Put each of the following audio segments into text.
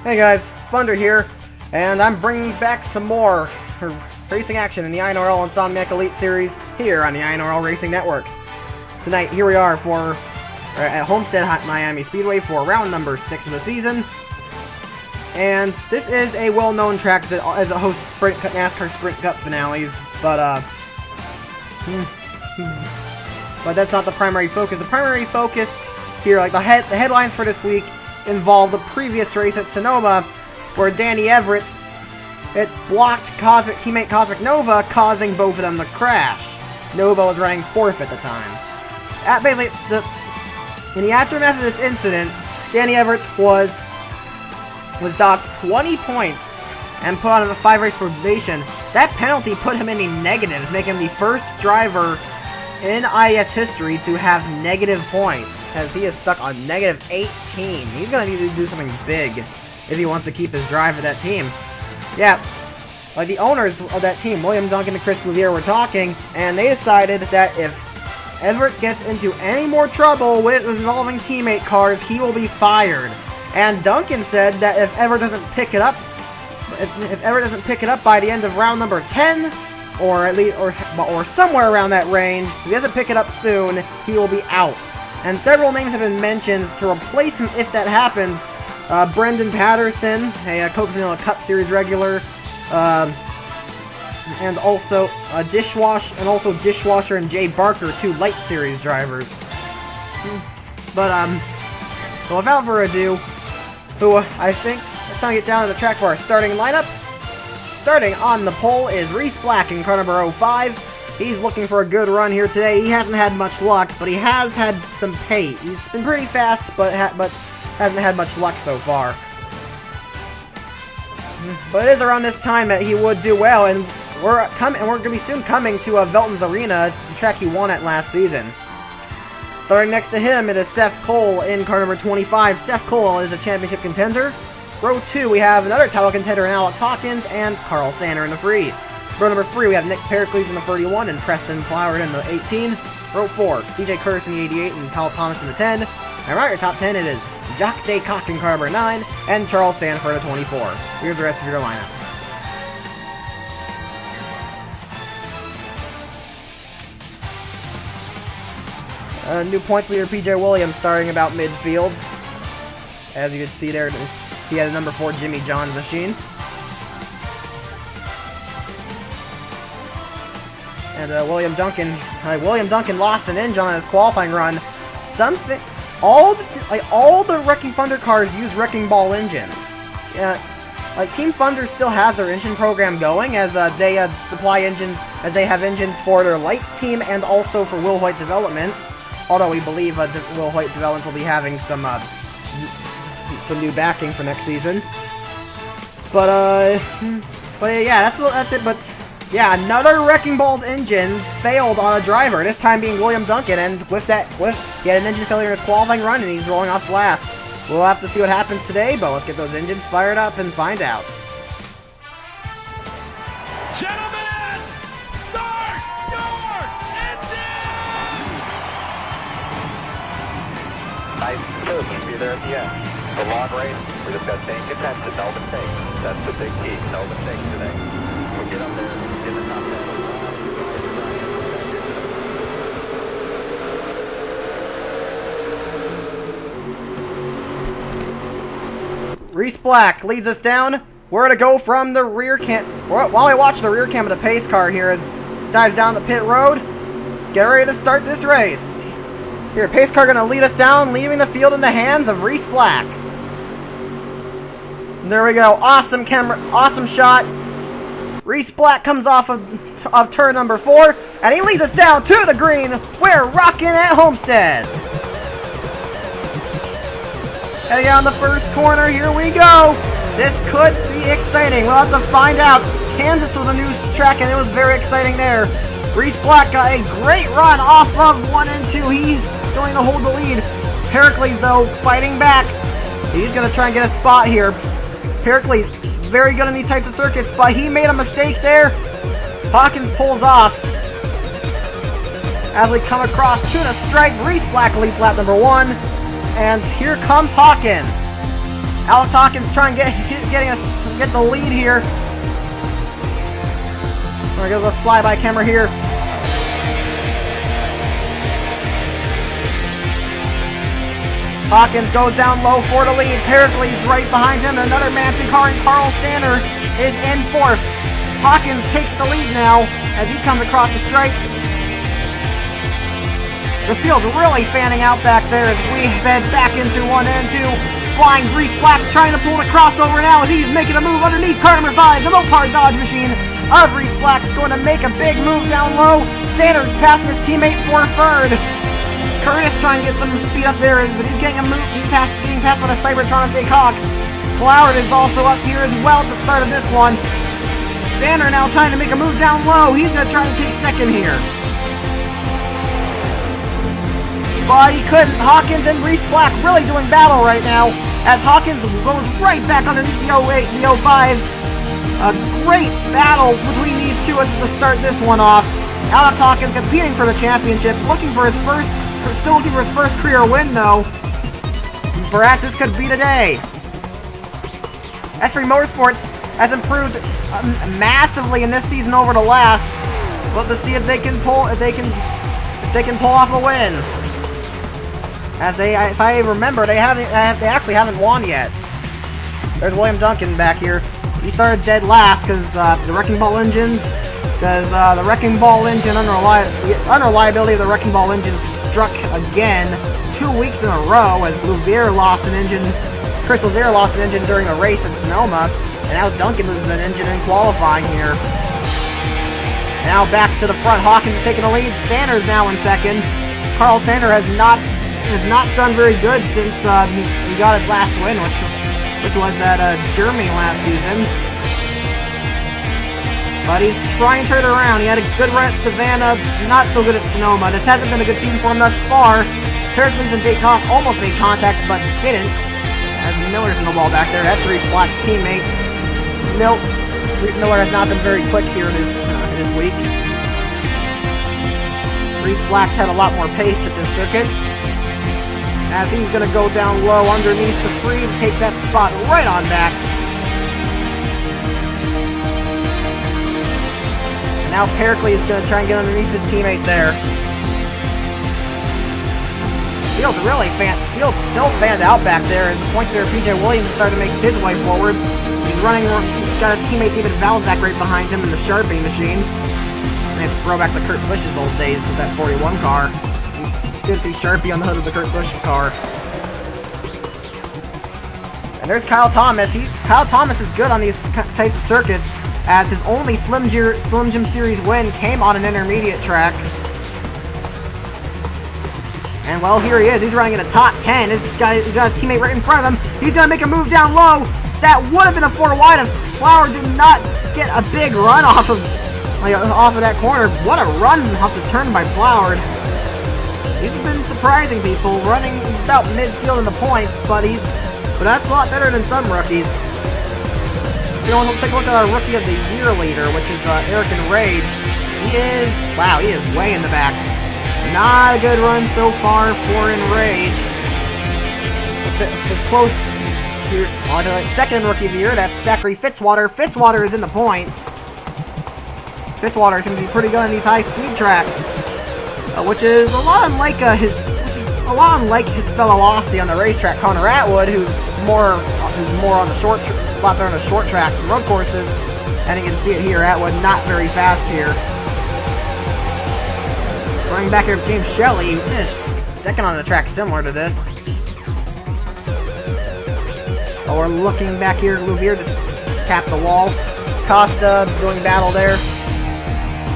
Hey guys, Thunder here, and I'm bringing back some more racing action in the INORL Insomniac Elite Series here on the INORL Racing Network. Tonight, here we are at Homestead, Miami Speedway for round number 6 of the season. And this is a well-known track as it hosts NASCAR Sprint Cup finales, but that's not the primary focus. The primary focus here, like the headlines for this week, involve the previous race at Sonoma, where Danny Everett blocked teammate Cosmic Nova, causing both of them to crash. Nova was running 4th at the time. In the aftermath of this incident, Danny Everett was docked 20 points and put on a 5-race probation. That penalty put him in the negatives, making him the first driver in IS history to have negative points, as he is stuck on negative 18. He's going to need to do something big if he wants to keep his drive at that team. Yeah, like the owners of that team, William Duncan and Chris Bouvier, were talking, and they decided that if Everett gets into any more trouble with involving teammate cars, he will be fired. And Duncan said that if Everett doesn't pick it up, by the end of round number 10, or at least, or somewhere around that range, if he doesn't pick it up soon, he will be out. And several names have been mentioned to replace him if that happens. Brendan Patterson, a Coke Vanilla Cup Series regular, and also Dishwasher and Jay Barker, 2 Light Series drivers. But so without further ado, let's now get down to the track for our starting lineup. Starting on the pole is Reese Black in car number 05. He's looking for a good run here today. He hasn't had much luck, but he has had some pace. He's been pretty fast, but hasn't had much luck so far. But it is around this time that he would do well, and we're going to be soon coming to Velton's Arena, the track he won at last season. Starting next to him, it is Seth Cole in car number 25. Seth Cole is a championship contender. Row 2, we have another title contender in Alex Hawkins and Carl Sander in the free. Row number 3, we have Nick Pericles in the 31 and Preston Ploward in the 18. Row 4, DJ Curtis in the 88 and Kyle Thomas in the 10. And right at top 10, it is Jock Daycock in car number 9 and Charles Sanford at 24. Here's the rest of your lineup. New points leader PJ Williams starting about midfield. As you can see there, he had a number 4 Jimmy John's machine. And William Duncan lost an engine on his qualifying run. All the Wrecking Thunder cars use Wrecking Ball engines. Team Thunder still has their engine program going, as they supply engines, as they have engines for their Lights team and also for Will Hoyt Developments. Although we believe Will Hoyt Developments will be having some new backing for next season. But yeah, that's it. But yeah, another Wrecking Ball's engine failed on a driver. This time being William Duncan, and he had an engine failure in his qualifying run, and he's rolling off last. We'll have to see what happens today, but let's get those engines fired up and find out. Gentlemen, start your engine! Nice, good. We'll be there at the end. The long race, we just got staying contention, no mistakes. That's the big key, no mistakes today. We'll get up there in the top 10. Reese Black leads us down. We're going to go from the rear cam. While I watch the rear cam of the pace car here as dives down the pit road, get ready to start this race. Here, pace car going to lead us down, leaving the field in the hands of Reese Black. And there we go. Awesome shot. Reese Black comes off of turn number 4, and he leads us down to the green. We're rocking at Homestead. Heading out in the first corner, here we go. This could be exciting. We'll have to find out. Kansas was a new track, and it was very exciting there. Reese Black got a great run off of 1 and 2. He's going to hold the lead. Pericles, though, fighting back. He's going to try and get a spot here. Pericles, very good in these types of circuits, but he made a mistake there. Hawkins pulls off. As we come across to the strike, Reese Black leads lap number 1. And here comes Hawkins. Alex Hawkins trying to get the lead here. We're gonna go fly-by camera here. Hawkins goes down low for the lead. Pericles right behind him. Another Manson car, and Carl Sander is in fourth. Hawkins takes the lead now as he comes across the stripe. The field's really fanning out back there as we head back into 1 and 2. Flying Grease Black trying to pull the crossover now as he's making a move underneath car number 5. The Mopar Dodge machine of Grease Black's going to make a big move down low. Sander passing his teammate for third. Curtis trying to get some speed up there, but he's getting getting passed by the Cybertron of Descoq. Flowers is also up here as well at the start of this one. Sander now trying to make a move down low. He's going to try to take second here. But he couldn't. Hawkins and Reese Black really doing battle right now as Hawkins goes right back underneath the 08 and the 05. A great battle between these two to start this one off. Alex Hawkins competing for the championship, still looking for his first career win though. Perhaps this could be the day. S3 Motorsports has improved massively in this season over the last. But to see if they can pull off a win. As if I remember, they actually haven't won yet. There's William Duncan back here. He started dead last because the Wrecking Ball engines. Because the Wrecking Ball engine unreliability of the Wrecking Ball engine struck again 2 weeks in a row as Louvier lost an engine. Chris Louvier lost an engine during a race in Sonoma, and now Duncan loses an engine in qualifying here. And now back to the front, Hawkins is taking the lead. Sanders now in second. Carl Sander has not done very good since he got his last win, which was at Germany last season. But he's trying to turn it around. He had a good run at Savannah, not so good at Sonoma. This hasn't been a good season for him thus far. Pericles and Descoq almost made contact, but didn't. As Miller's in the wall back there. That's Reese Black's teammate. Miller has not been very quick here this week. Reese Black's had a lot more pace at this circuit. As he's going to go down low underneath the free, take that spot right on back. Now Pericles is going to try and get underneath his teammate there. Field's still fanned out back there, and the points there, PJ Williams started to make his way forward. He's got his teammate David Valzak right behind him in the Sharpie machine. Nice throwback to Kurt Busch's old days with that 41 car. Good to see Sharpie on the hood of the Kurt Busch car. And there's Kyle Thomas. Kyle Thomas is good on these types of circuits, as his only Slim Jim Series win came on an intermediate track. And well, here he is. He's running in the top 10. He's got his teammate right in front of him. He's going to make a move down low. That would have been a 4 wide if Flower did not get a big run off of that corner. What a run off the turn by Flower. He's been surprising people, running about midfield in the points, but that's a lot better than some rookies. Let's take a look at our Rookie of the Year leader, which is Eric Enrage. He is way in the back. Not a good run so far for Enrage. It's close here. On to second Rookie of the Year, that's Zachary Fitzwater. Fitzwater is in the points. Fitzwater is going to be pretty good on these high-speed tracks, which is a lot unlike his fellow Aussie on the racetrack, Connor Atwood, who's more on the short tracks and road courses. And you can see it here, Atwood not very fast here. Running back here with James Shelley, who finished second on the track similar to this. Oh, we're looking back here, Louvier just tapped the wall. Costa doing battle there.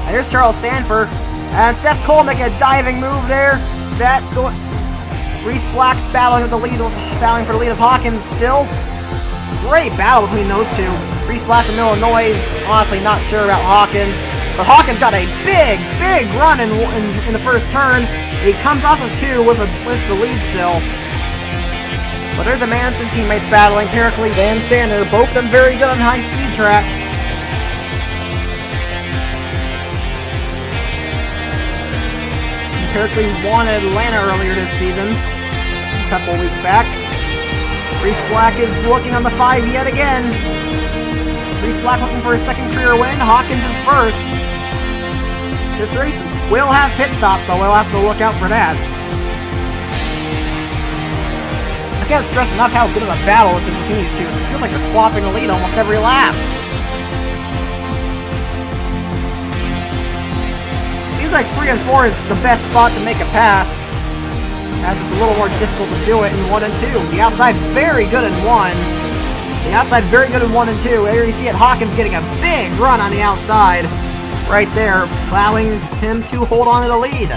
And here's Charles Sanford. And Seth Cole making a diving move there. Reese Black's battling for the lead of Hawkins still. Great battle between those two. Reese Black from Illinois, honestly not sure about Hawkins. But Hawkins got a big run in the first turn. He comes off of 2 with the lead still. But there's the Manson teammates battling, Pericles and Sander, both of them very good on high-speed tracks. Pericles won Atlanta earlier this season, a couple weeks back. Reese Black is looking on the 5 yet again. Reese Black looking for his second career win. Hawkins is first. This race will have pit stops, so we'll have to look out for that. I can't stress enough how good of a battle this is between these two. It feels like they're swapping the lead almost every lap. Seems like 3 and 4 is the best spot to make a pass, as it's a little more difficult to do it in 1 and 2. The outside very good in 1. The outside very good in 1 and 2. There you see it, Hawkins getting a big run on the outside. Right there, allowing him to hold on to the lead.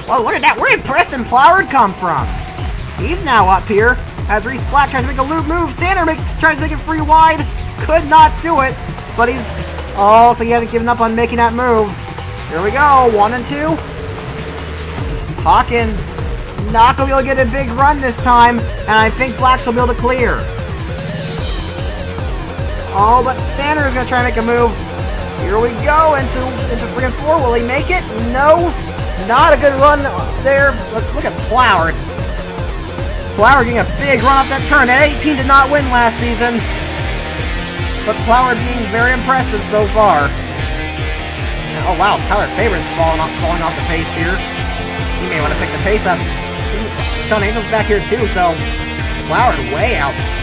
Oh, look at that. Where did Preston Ploward come from? He's now up here. As Reese Black tries to make a loop move. Sander tries to make it free wide. Could not do it. But he's... Oh, so he hasn't given up on making that move. Here we go. 1 and 2. Hawkins not going to be able to get a big run this time. And I think Blacks will be able to clear. Oh, but Sander is going to try and make a move. Here we go. Into 3 and 4. Will he make it? No. Not a good run there. Look at Ploward. Ploward getting a big run off that turn. That 18 did not win last season. But Ploward being very impressive so far. Oh wow, Tyler Favor's falling off the pace here. He may want to pick the pace up. Sean Angel's back here too, so Ploward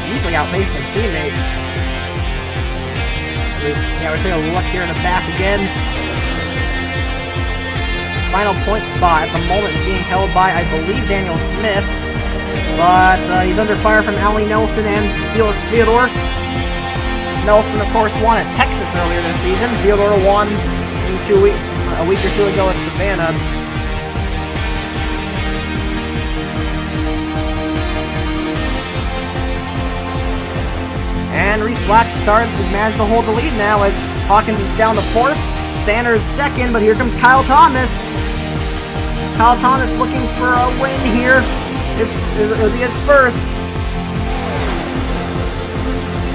easily outpaced his teammates. Yeah, we're taking a look here in the back again. Final point spot at the moment is being held by, I believe, Daniel Smith. But he's under fire from Ali Nelson and Felix Theodore. Nelson, of course, won at Texas earlier this season. Theodore won a week or 2 ago at Savannah. And Reese Black managed to hold the lead now as Hawkins is down to 4th. Sanders second, but here comes Kyle Thomas. Kyle Thomas looking for a win here. Is he his first?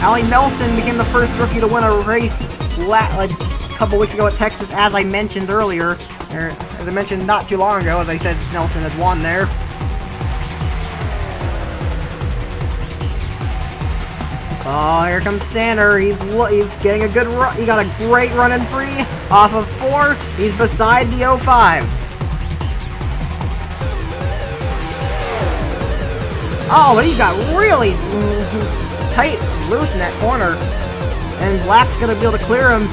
Ali Nelson became the first rookie to win a race like a couple weeks ago at Texas, as I mentioned earlier. Or, as I mentioned not too long ago, as I said, Nelson had won there. Oh, here comes Sander. He's getting a good run. He got a great run in free off of 4. He's beside the 05. Oh, but he got really tight, loose in that corner. And Black's going to be able to clear him.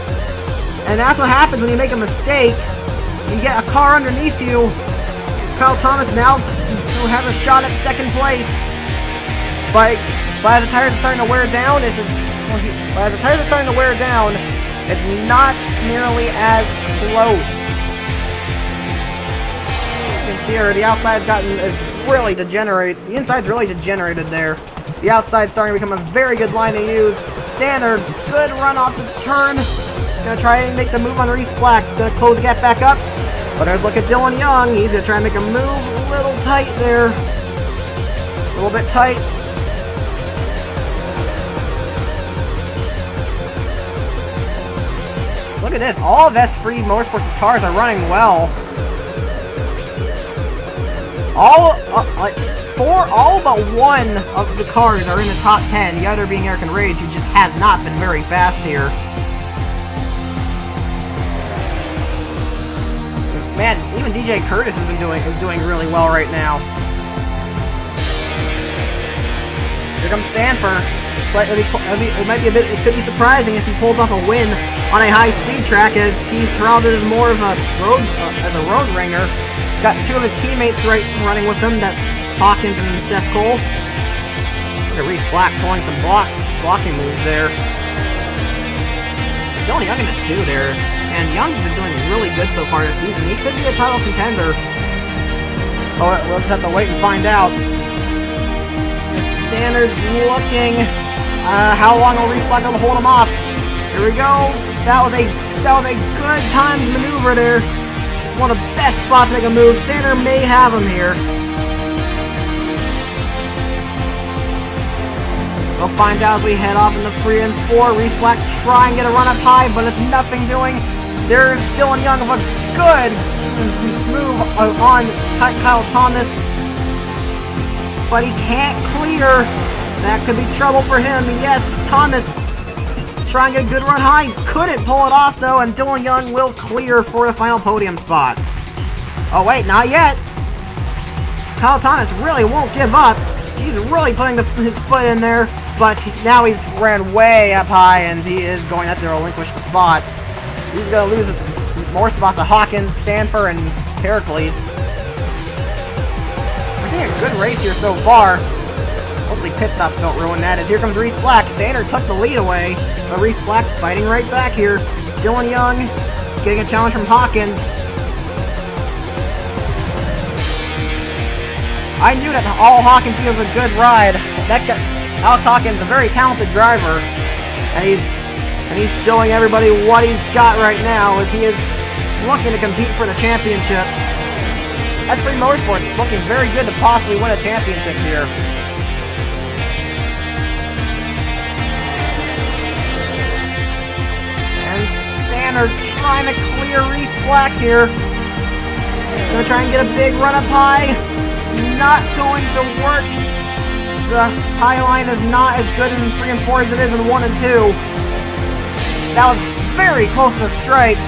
And that's what happens when you make a mistake. You get a car underneath you. Kyle Thomas now has a shot at second place. But by the tires are starting to wear down, it's not nearly as close. You can see here, the outside's really degenerate. The inside's really degenerated there. The outside's starting to become a very good line to use. Sander, good run off the turn. Gonna try and make the move on Reese Black. Gonna close the gap back up. But there's look at Dylan Young. He's gonna try and make a move. A little tight there. A little bit tight. Look at this. All of S-Free Motorsports' cars are running well. All but 1 of the cars are in the top 10. The other being Eric and Rage, who just has not been very fast here. Man, even DJ Curtis is doing really well right now. Here comes Sanford. But it could be surprising if he pulls off a win on a high-speed track, as he's surrounded as more of a road ringer. Got 2 of his teammates running with him. That's Hawkins and Seth Cole. Look at Reese Black pulling some blocking moves there. Dylan Young in the 2 there, and Young's been doing really good so far this season. He could be a title contender. Oh, we'll just have to wait and find out. Sanders looking. How long will Reese Black be able to hold him off? Here we go. That was a good timed maneuver there. It's one of the best spots to make a move. Sander may have him here. We'll find out as we head off in the 3 and 4. Reese Black try and get a run up high, but it's nothing doing. There's Dylan Young with a good move on Kyle Thomas. but he can't clear. That could be trouble for him. Yes, Thomas trying to get a good run high. Couldn't pull it off, though, and Dylan Young will clear for the final podium spot. Oh, wait, not yet. Kyle Thomas really won't give up. He's really putting his foot in there, but now he's ran way up high, and he is going to have to relinquish the spot. He's going to lose more spots to Hawkins, Sanford, and Heracles. We're getting a good race here so far. Hopefully pit stops don't ruin that. As here comes Reese Black. Sander took the lead away, but Reese Black's fighting right back here. Dylan Young getting a challenge from Hawkins. I knew that all Hawkins did was a good ride. Alex Hawkins is a very talented driver, and he's showing everybody what he's got right now as he is looking to compete for the championship. S3 Motorsports is looking very good to possibly win a championship here. And Sander trying to clear Reese Black here. Gonna try and get a big run up high. Not going to work. The high line is not as good in 3 and 4 as it is in 1 and 2. That was very close to the stripe.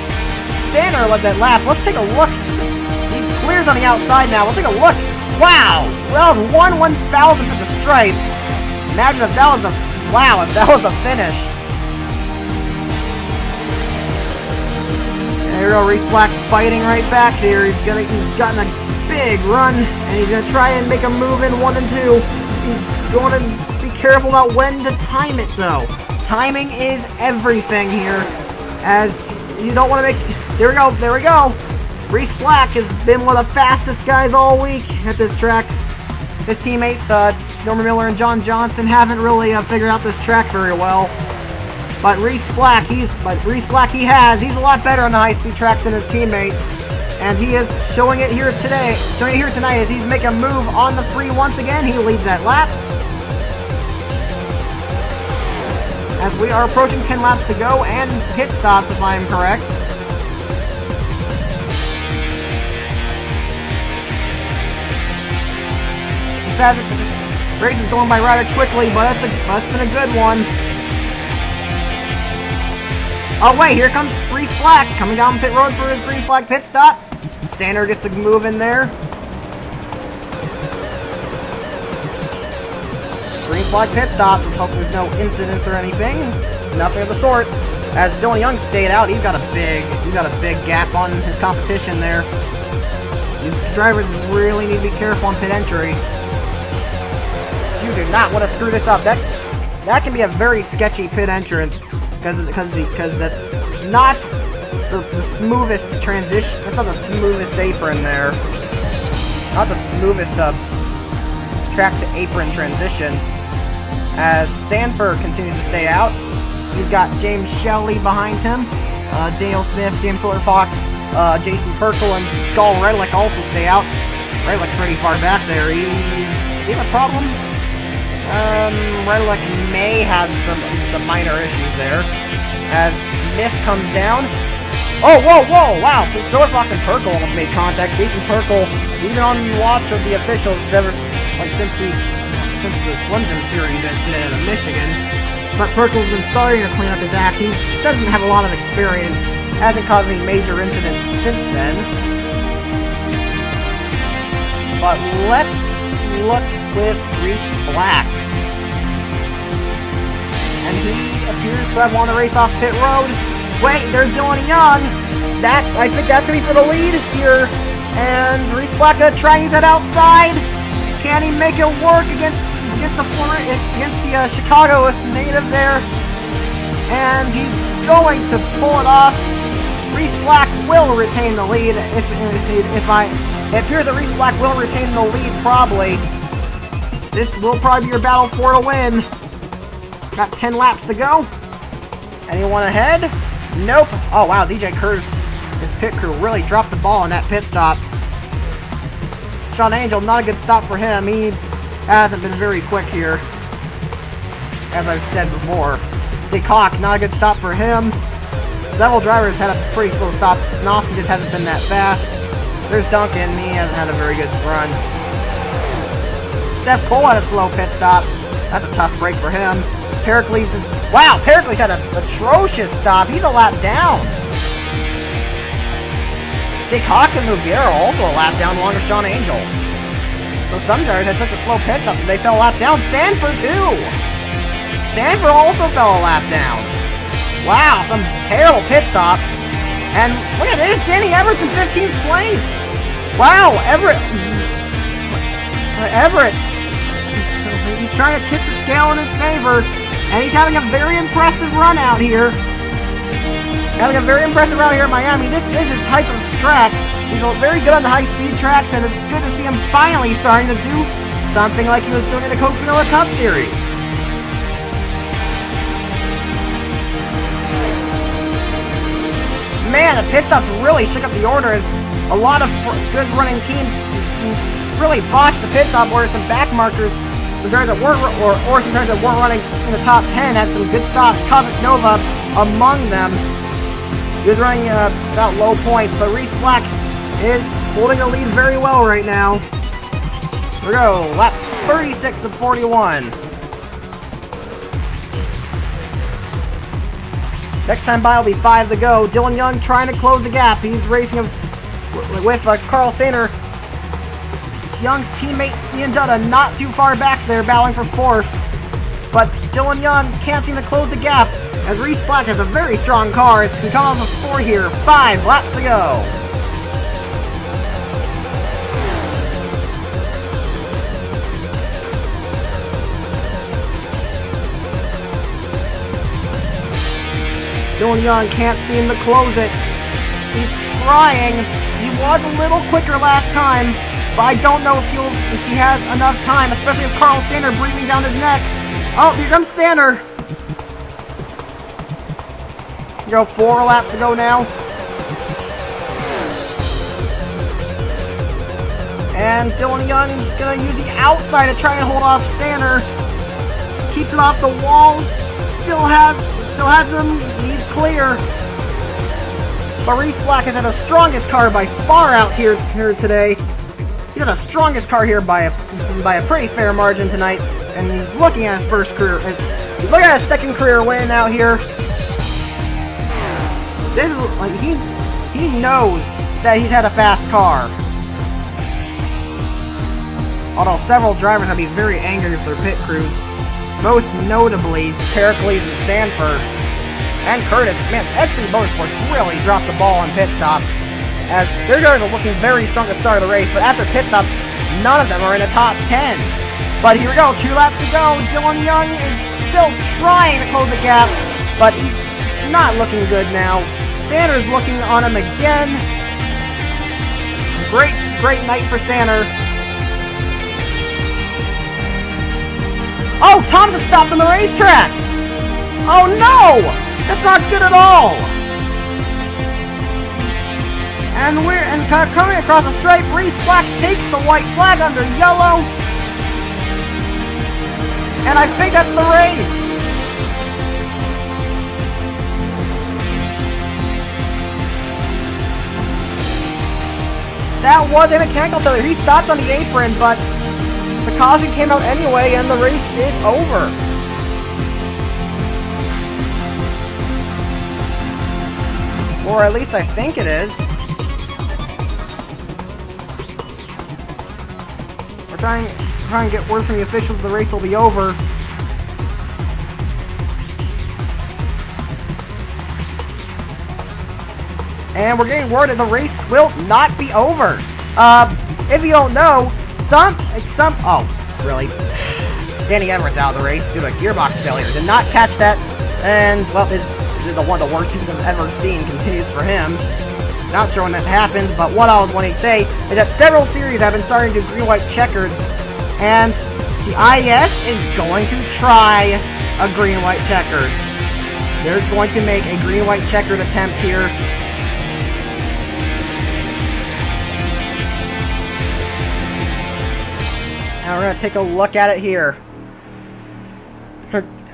Sander led that lap. Let's take a look. He clears on the outside now. Let's take a look. Wow! That was 1/1000th of the stripe. Imagine if that was the... Wow, if that was the finish. And here we go, Reese Black fighting right back here. He's gotten a big run, and he's going to try and make a move in 1 and 2. He's going to be careful about when to time it, though. Timing is everything here, as you don't want to make... There we go, there we go. Reese Black has been one of the fastest guys all week at this track. His teammates, Norman Miller and John Johnston, haven't really figured out this track very well. But Reese Black, he's a lot better on the high-speed tracks than his teammates. And he is showing it here today, tonight as he's making a move on the free once again. He leads that lap. As we are approaching 10 laps to go and pit stops, if I am correct. This race is going by rather quickly, but that's been a good one. Oh wait, here comes Reese Black coming down pit road for his green flag pit stop. Sander gets a move in there. Green flag pit stop. Let's hope there's no incidents or anything. Nothing of the sort. As Dylan Young stayed out, he's got a big gap on his competition there. These drivers really need to be careful on pit entry. You do not want to screw this up. That can be a very sketchy pit entrance because that's not the smoothest transition. That's not the smoothest apron there. Not the smoothest track to apron transition. As Sanford continues to stay out, he's got James Shelley behind him. Daniel Smith, James Sawyer Fox, Jason Perkle, and Gall Redlick also stay out. Redlick's pretty far back there. He have a problem. Redlick may have some minor issues there. As Smith comes down. Oh, whoa, wow. Sawyer Fox and Perkle almost made contact. Jason Perkle, even on watch of the officials, since the Slim Jim series incident in Michigan. But Perkle's been starting to clean up his act. He doesn't have a lot of experience. Hasn't caused any major incidents since then. But let's look with Reese Black. And he appears to have won the race off pit road. Wait, there's Dylan Young. I think that's going to be for the lead here. And Reese Black going to try and use that outside. Can he make it work against the Chicago native there? And he's going to pull it off. Reese Black will retain the lead. It appears that Reese Black will retain the lead probably. This will probably be your battle for a win. Got 10 laps to go. Anyone ahead? Nope. Oh wow, DJ Curtis, his pit crew really dropped the ball on that pit stop. Sean Angel, not a good stop for him. He hasn't been very quick here, as I've said before. Dick Hawk, not a good stop for him. Several drivers had a pretty slow stop. Nosky just hasn't been that fast. There's Duncan, he hasn't had a very good run. Seth Cole had a slow pit stop. That's a tough break for him. Pericles is... Wow, Pericles had an atrocious stop. He's a lap down. Dick Hawk and Mugiera also a lap down along with Sean Angel. So some drivers had such a slow pit stop that they fell a lap down. Sanford too! Sanford also fell a lap down. Wow, some terrible pit stop. And look at this, Danny Everett's in 15th place. Wow, Everett. He's trying to tip the scale in his favor, and he's having a very impressive run out here. Having a very impressive run here in Miami. This is his type of track. He's very good on the high-speed tracks, and it's good to see him finally starting to do something like he was doing in the Coke Vanilla Cup Series. Man, the pit stops really shook up the order as a lot of good running teams really botched the pit stop, where some back markers, some drivers that weren't, or some drivers that weren't running in the top 10 had some good stops. Cosmic Nova among them. He was running about low points, but Reese Black is holding the lead very well right now. Here we go, lap 36 of 41. Next time by will be 5 to go. Dylan Young trying to close the gap. He's racing with Carl Sainer. Young's teammate Ian Dutta not too far back there, battling for 4th. But Dylan Young can't seem to close the gap, as Reese Black has a very strong car. He can come off a 4 here. 5 laps to go. Dylan Young can't seem to close it. He's trying. He was a little quicker last time, but I don't know if he has enough time, especially with Carl Sander breathing down his neck. Oh, here comes Sander. You go 4 laps to go now. And Dylan Young's gonna use the outside to try and hold off Sander. Keeps it off the wall. Still has him. He's clear. But Reese Black has had the strongest car by far out here today. He had the strongest car here by a pretty fair margin tonight, and he's looking at his first career. He's looking at his second career win out here. This is like he knows that he's had a fast car. Although several drivers have been very angry with their pit crews. Most notably, Pericles and Sanford. And Curtis. Man, SP Motorsports really dropped the ball on pit stops, as their drivers are looking very strong at the start of the race, but after pit stops, none of them are in the top 10. But here we go, 2 laps to go. Dylan Young is still trying to close the gap, but he's not looking good now. Sanders looking on him again. Great night for Sander. Oh, Thompson stopped on the racetrack! Oh no! That's not good at all! And coming across the stripe, Reese Black takes the white flag under yellow. And I think that's the race. That was a mechanical failure. He stopped on the apron, but the caution came out anyway, and the race is over. Or at least I think it is. We're trying to get word from the officials the race will be over. And we're getting word that the race will not be over. If you don't know, oh, really? Danny Everett's out of the race due to a gearbox failure. Did not catch that, and, well, this is one of the worst seasons I've ever seen continues for him. Not sure when that happened, but what I was wanting to say is that several series have been starting to do Green White Checkered, and the IES is going to try a Green White Checkered. They're going to make a Green White Checkered attempt here. Now we're going to take a look at it here.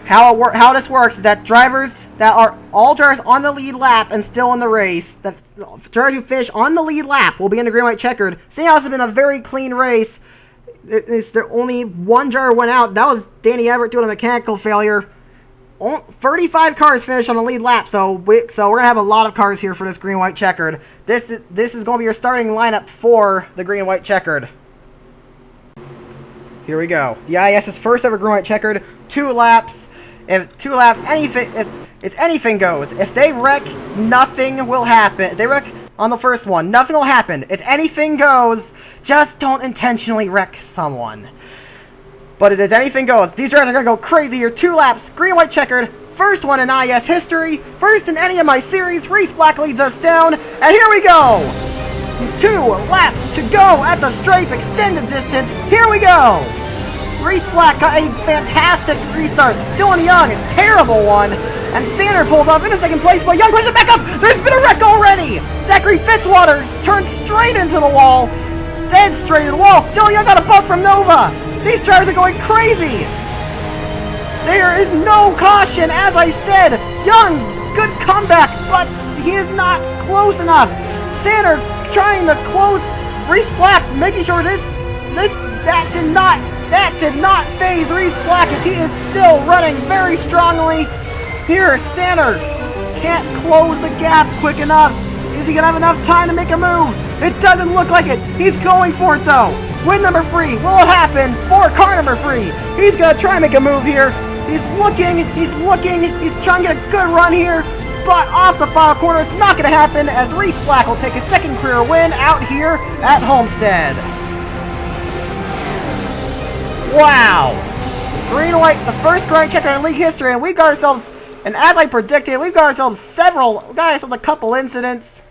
How this works is that all drivers on the lead lap and still in the race, that drivers who finish on the lead lap will be in the Green White Checkered. Seeing how this has been a very clean race, There only one driver went out. That was Danny Everett due to a mechanical failure. 35 cars finished on the lead lap, so we're gonna have a lot of cars here for this Green White Checkered. This is gonna be your starting lineup for the Green White Checkered. Here we go. The IS's first ever Green White Checkered. 2 laps. If anything goes. If they wreck, nothing will happen. If they wreck on the first one, nothing will happen. It's anything goes. Just don't intentionally wreck someone. But it is anything goes. These drivers are going to go crazy here. 2 laps. Green White Checkered. First one in IS history. First in any of my series. Reese Black leads us down. And here we go. 2 laps to go at the stripe. Extended distance. Here we go. Reese Black got a fantastic restart. Dylan Young, a terrible one. And Sander pulls up into second place, but Young pushes it back up. There's been a wreck already. Zachary Fitzwater turned straight into the wall. Dead straight into the wall. Dylan Young got a bump from Nova. These drivers are going crazy. There is no caution, as I said. Young, good comeback, but he is not close enough. Sander trying to close. Reese Black making sure that did not phase Reese Black as he is still running very strongly. Here, Sander can't close the gap quick enough. Is he going to have enough time to make a move? It doesn't look like it. He's going for it, though. Win number 3. Will it happen for car number 3? He's going to try and make a move here. He's looking. He's trying to get a good run here. But off the final corner, it's not going to happen as Reese Black will take his second career win out here at Homestead. Wow. Green and White, the first Green White Checkered in league history, and we've got ourselves, and as I predicted, we've got ourselves a couple incidents.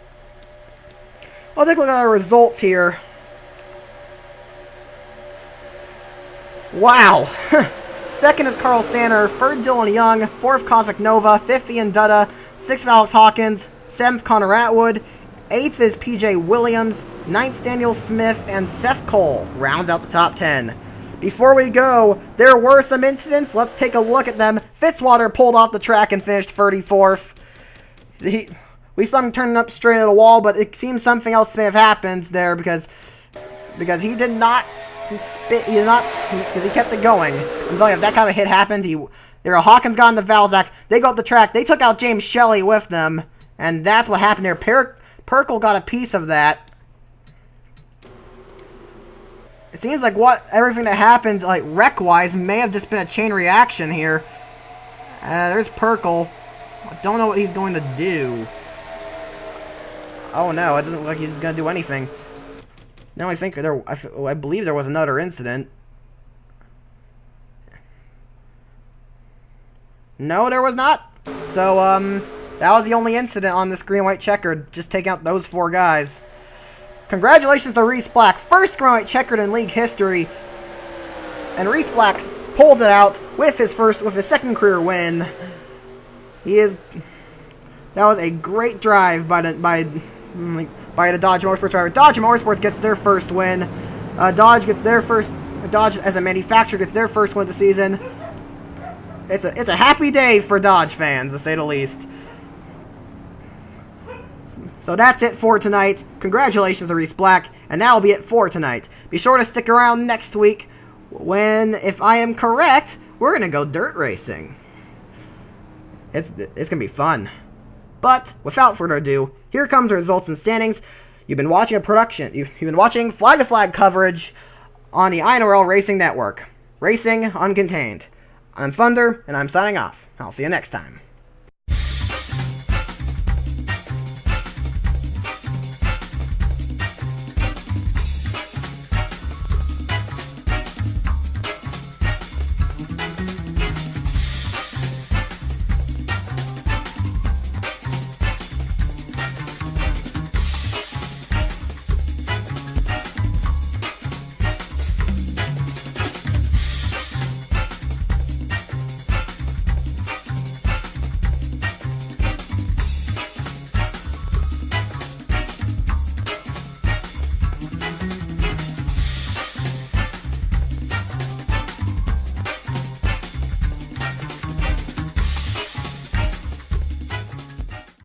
I'll take a look at our results here. Wow. Second is Carl Sander, third Dylan Young, fourth Cosmic Nova, fifth Ian Dutta, sixth Alex Hawkins, seventh Connor Atwood, eighth is PJ Williams, ninth Daniel Smith, and Seth Cole rounds out the top 10. Before we go, there were some incidents. Let's take a look at them. Fitzwater pulled off the track and finished 34th. We saw him turning up straight at the wall, but it seems something else may have happened there because he did not spit. Because he kept it going. I'm telling you, if that kind of hit happened, Hawkins got in the Valzac. They go up the track. They took out James Shelley with them, and that's what happened there. Perkle got a piece of that. It seems like everything that happened, like wreck-wise, may have just been a chain reaction here. There's Perkle. I don't know what he's going to do. Oh no, it doesn't look like he's going to do anything. Now I believe there was another incident. No, there was not. So, that was the only incident on this Green White Checkered. Just taking out those 4 guys. Congratulations to Reese Black, first Green White Checkered in league history. And Reese Black pulls it out with his second career win. That was a great drive by the Dodge Motorsports driver. Dodge Motorsports gets their first win. Dodge as a manufacturer gets their first win of the season. It's a happy day for Dodge fans, to say the least. So that's it for tonight. Congratulations to Reese Black, and that will be it for tonight. Be sure to stick around next week when, if I am correct, we're going to go dirt racing. It's going to be fun. But, without further ado, here comes the results and standings. You've been watching You've been watching flag-to-flag coverage on the INORL Racing Network. Racing Uncontained. I'm Thunder, and I'm signing off. I'll see you next time.